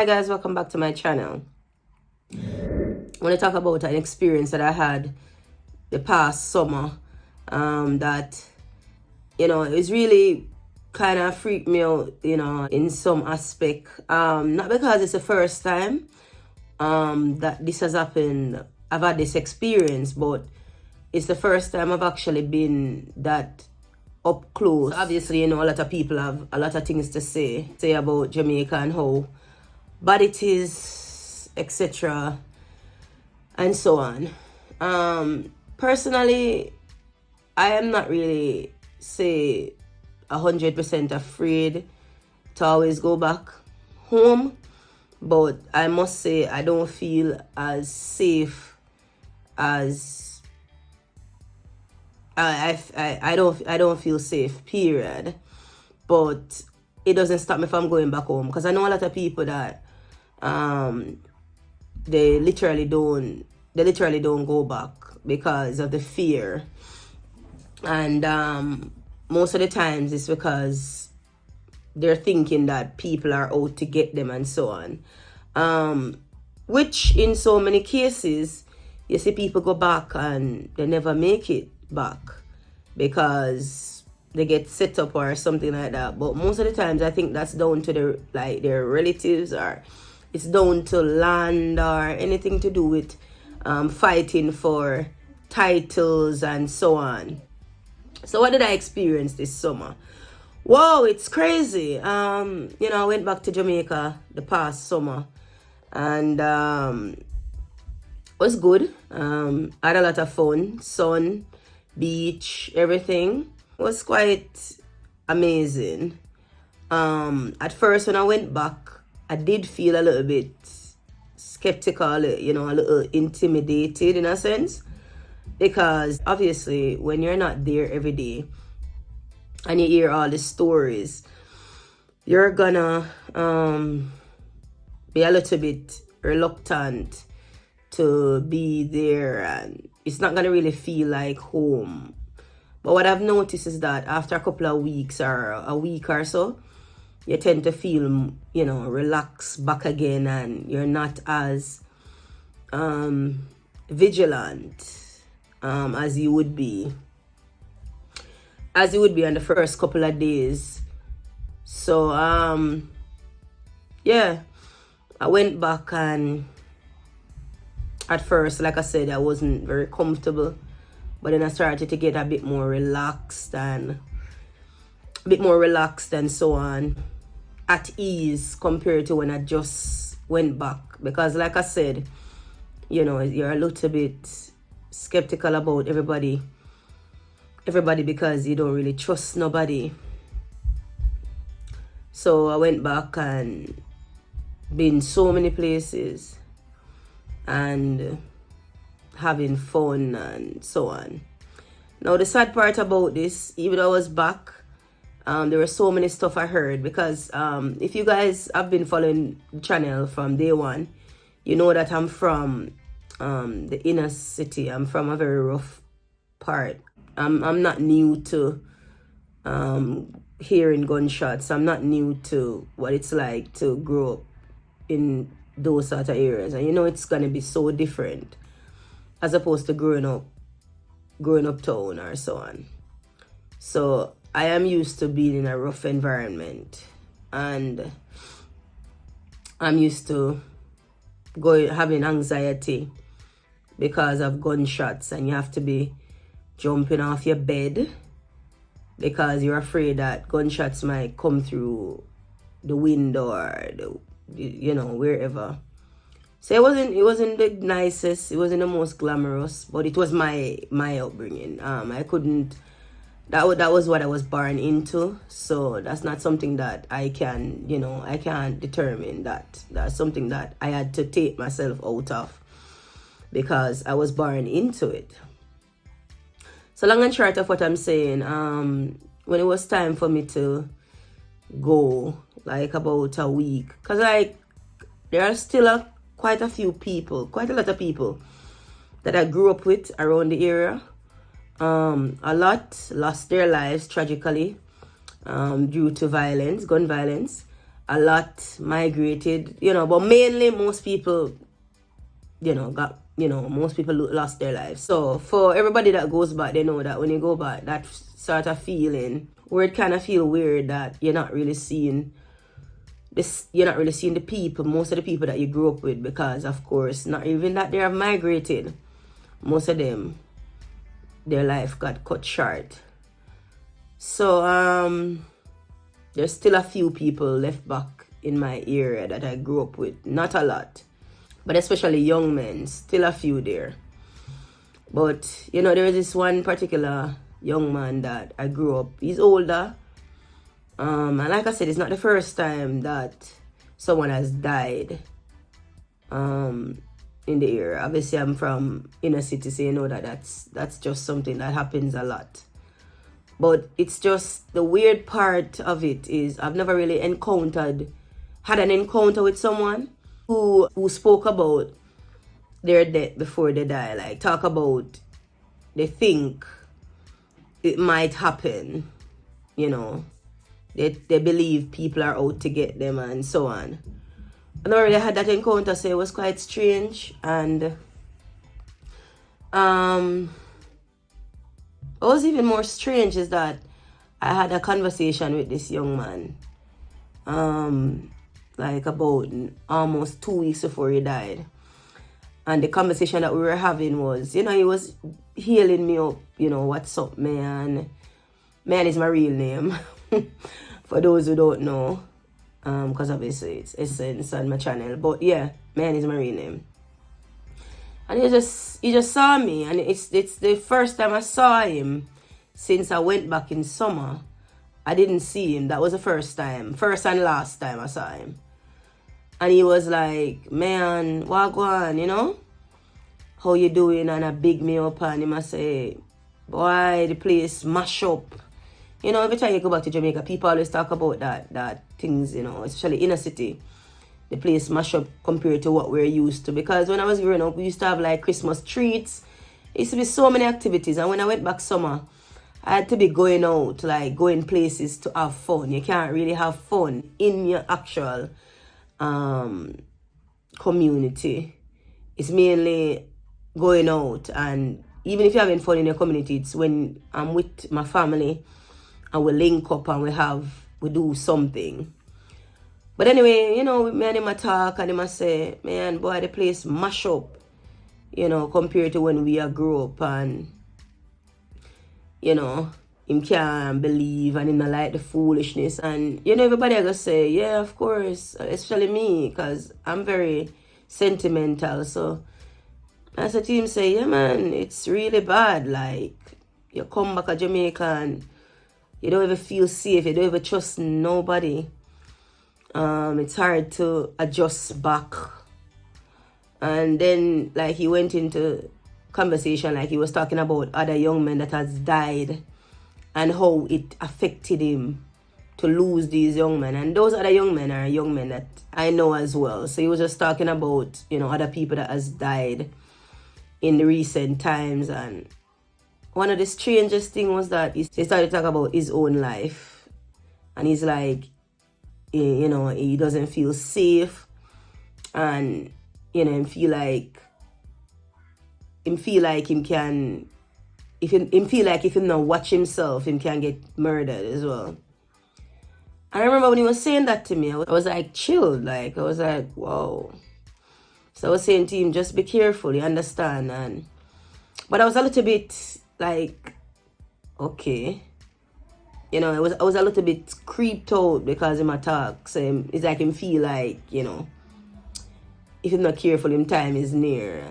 Hi guys, welcome back to my channel. I want to talk about an experience that I had the past summer that it was really kind of freaked me out, in some aspect. Not because it's the first time that this has happened. I've had this experience, but it's the first time I've actually been that up close. So obviously, a lot of people have a lot of things to say about Jamaica and how bad it is, etc. and so on. Personally, I am not really, say, 100% afraid to always go back home, but I must say I don't feel as safe as I don't feel safe, period. But it doesn't stop me from going back home, because I know a lot of people that they literally don't go back because of the fear. And most of the times it's because they're thinking that people are out to get them and so on. Which in so many cases, you see people go back and they never make it back because they get set up or something like that. But most of the times I think that's down to their relatives, or it's down to land, or anything to do with fighting for titles and so on. So what did I experience this summer? Whoa, it's crazy. I went back to Jamaica the past summer, and it was good. I had a lot of fun, sun, beach, everything. It was quite amazing. At first when I went back, I did feel a little bit skeptical, a little intimidated in a sense, because obviously when you're not there every day and you hear all the stories, you're gonna be a little bit reluctant to be there, and it's not gonna really feel like home. But what I've noticed is that after a couple of weeks or a week or so, you tend to feel, relaxed back again, and you're not as vigilant as you would be on the first couple of days. So yeah, I went back, and at first, like I said, I wasn't very comfortable, but then I started to get a bit more relaxed and so on, at ease, compared to when I just went back. Because like I said, you're a little bit skeptical about everybody because you don't really trust nobody. So I went back and been so many places and having fun and so on. Now the sad part about this, even though I was back, there were so many stuff I heard, because if you guys have been following the channel from day one, you know that I'm from the inner city. I'm from a very rough part. I'm not new to hearing gunshots. I'm not new to what it's like to grow up in those sort of areas, and it's gonna be so different as opposed to growing up town or so on. So I am used to being in a rough environment, and I'm used to having anxiety because of gunshots, and you have to be jumping off your bed because you're afraid that gunshots might come through the window or wherever. So it wasn't the nicest, it wasn't the most glamorous, but it was my upbringing. I couldn't, that was what I was born into. So that's not something that I can, I can't determine that. That's something that I had to take myself out of, because I was born into it. So long and short of what I'm saying, when it was time for me to go, like about a week, because there are still quite a lot of people that I grew up with around the area. A lot lost their lives tragically due to gun violence. a lot migrated, but mainly most people, most people lost their lives. So for everybody that goes back, they know that when you go back, that sort of feeling where it kind of feel weird that you're not really seeing the people, most of the people that you grew up with, because of course, not even that they have migrated. Most of them, their life got cut short. So there's still a few people left back in my area that I grew up with. Not a lot, but especially young men, still a few there. But there is this one particular young man that I grew up. He's older. And like I said, it's not the first time that someone has died in the area. Obviously, I'm from inner city, so you know that's just something that happens a lot. But it's just the weird part of it is I've never really had an encounter with someone who spoke about their death before they die. Like, talk about they think it might happen, They believe people are out to get them and so on. I never really had that encounter, so it was quite strange. And what was even more strange is that I had a conversation with this young man, like about almost 2 weeks before he died. And the conversation that we were having was, he was healing me up, what's up, man? Man is my real name. For those who don't know, because obviously it's Essence on my channel. But yeah, man is my real name. And he just saw me, and it's the first time I saw him since I went back in summer. I didn't see him. That was the first and last time I saw him. And he was like, man, wagwan, how you doing? And I big me up, and him I say, boy, the place mash up. Every time you go back to Jamaica, people always talk about that things, especially inner city. The place mash up compared to what we're used to. Because when I was growing up, we used to have like Christmas treats. It used to be so many activities. And when I went back summer, I had to be going out, like going places to have fun. You can't really have fun in your actual community. It's mainly going out. And even if you're having fun in your community, it's when I'm with my family and we link up and we do something. But anyway, me and him a talk, and him a say, man, boy, the place mash up, compared to when we grew up. And, him can't believe, and him not like the foolishness. And, everybody gonna say, yeah, of course, especially me, because I'm very sentimental. So I said to him, say, yeah, man, it's really bad. Like, you come back to Jamaica and you don't ever feel safe. You don't ever trust nobody. It's hard to adjust back. And then, like, he went into conversation, like he was talking about other young men that has died and how it affected him to lose these young men. And those other young men are young men that I know as well. So he was just talking about, other people that has died in the recent times. And one of the strangest things was that he started to talk about his own life. And he's like, he doesn't feel safe. And, him feel like him can, if he not watch himself, him can get murdered as well. I remember when he was saying that to me, I was like chilled. Like, I was like, whoa. So I was saying to him, just be careful, you understand? But I was a little bit like, okay. I was a little bit creeped out because him attack. So it's like him feel like, if he's not careful, him time is near.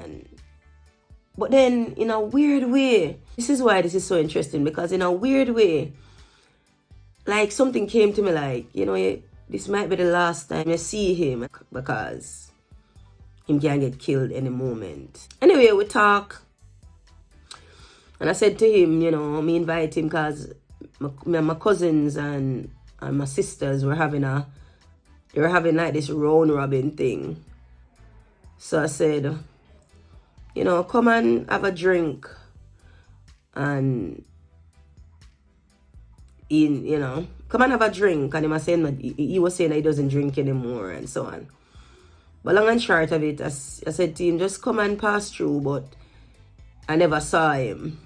But then, in a weird way, this is why this is so interesting, because in a weird way, like something came to me like, this might be the last time I see him, because him can get killed any moment. Anyway, we talk. And I said to him, me invite him because my cousins and my sisters were having like this round robin thing. So I said, come and have a drink. And in, you know, come and have a drink. And he was saying that he doesn't drink anymore and so on. But long and short of it, I said to him, just come and pass through. But I never saw him.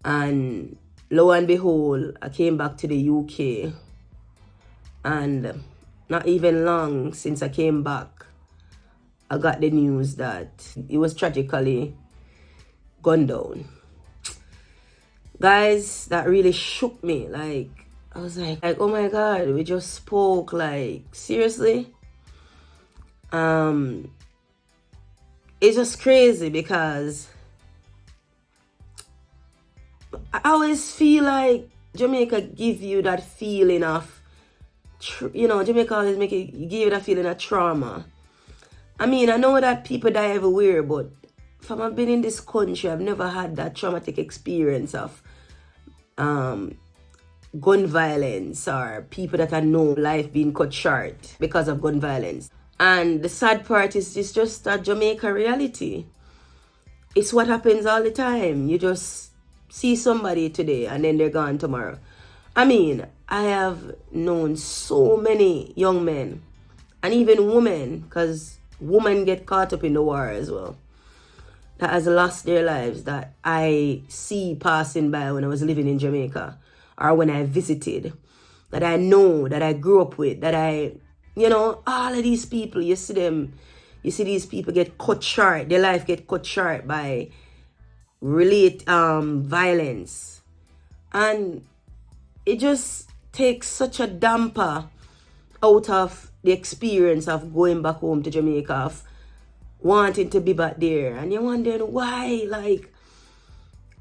And lo and behold, I came back to the UK. And not even long since I came back, I got the news that he was tragically gunned down. Guys, that really shook me. Like, I was like, oh my God, we just spoke. Like, seriously? It's just crazy because I always feel like Jamaica give you that feeling of, Jamaica always give you that feeling of trauma. I mean, I know that people die everywhere, but from I've been in this country, I've never had that traumatic experience of gun violence or people that I know life being cut short because of gun violence. And the sad part is it's just a Jamaica reality. It's what happens all the time. You just see somebody today and then they're gone tomorrow. I mean, I have known so many young men and even women, because women get caught up in the war as well, that has lost their lives that I see passing by when I was living in Jamaica or when I visited, that I know, that I grew up with, that all of these people, you see these people get cut short, their life get cut short by violence. And it just takes such a damper out of the experience of going back home to Jamaica, of wanting to be back there. And you're wondering why, like,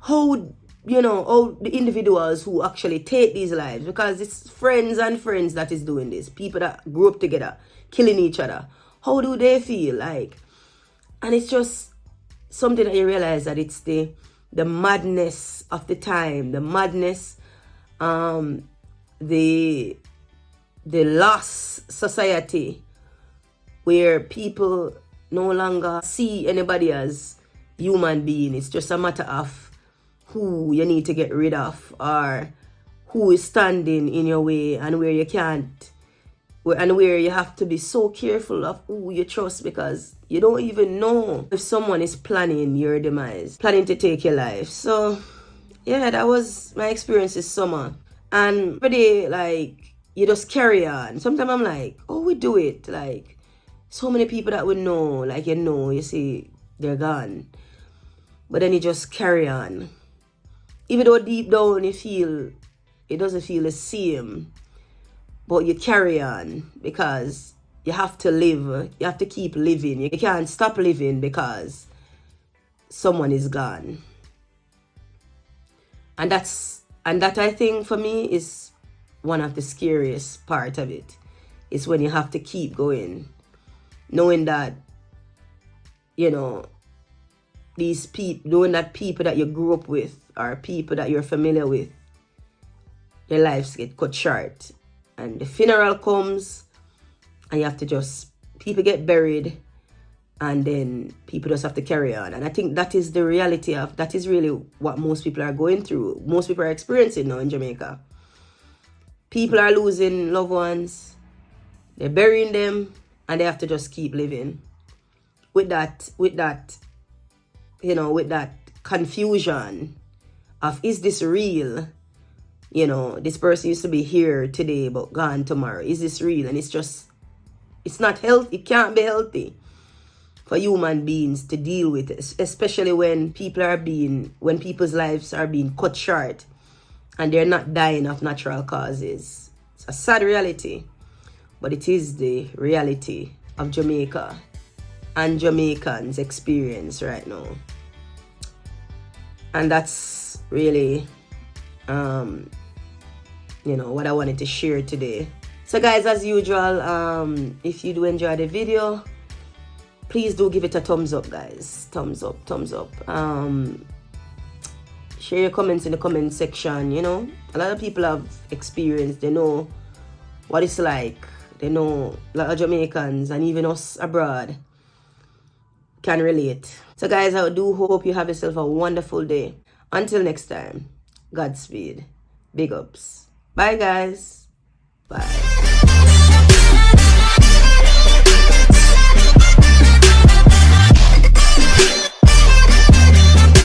how the individuals who actually take these lives, because it's friends and friends that is doing this, people that grew up together, killing each other. How do they feel? Like, and it's just something that you realize that it's the madness of the time, the madness, the lost society where people no longer see anybody as human being. It's just a matter of who you need to get rid of or who is standing in your way and where you can't, and where you have to be so careful of who you trust, because you don't even know if someone is planning your demise, planning to take your life. So yeah, that was my experience this summer. And every day, like, you just carry on. Sometimes I'm like, oh, we do it. Like, so many people that we know, like, you see, they're gone. But then you just carry on. Even though deep down it doesn't feel the same. But you carry on because you have to live. You have to keep living. You can't stop living because someone is gone. And that I think for me is one of the scariest part of it. Is when you have to keep going, knowing that, these people, knowing that people that you grew up with or people that you're familiar with, their lives get cut short. And the funeral comes and you have to people get buried and then people just have to carry on. And I think that is the reality that is really what most people are going through. Most people are experiencing now in Jamaica. People are losing loved ones. They're burying them and they have to just keep living. With that confusion of, is this real? This person used to be here today but gone tomorrow. Is this real? And it's not healthy. It can't be healthy for human beings to deal with it, especially when people's lives are being cut short and they're not dying of natural causes. It's a sad reality, but it is the reality of Jamaica and Jamaicans' experience right now. And that's really what I wanted to share today. So guys, as usual, if you do enjoy the video, please do give it a thumbs up, guys. Thumbs up. Share your comments in the comment section. A lot of people have experienced, they know what it's like. They know a lot of Jamaicans and even us abroad can relate. So guys, I do hope you have yourself a wonderful day. Until next time, Godspeed. Big ups. Bye, guys. Bye.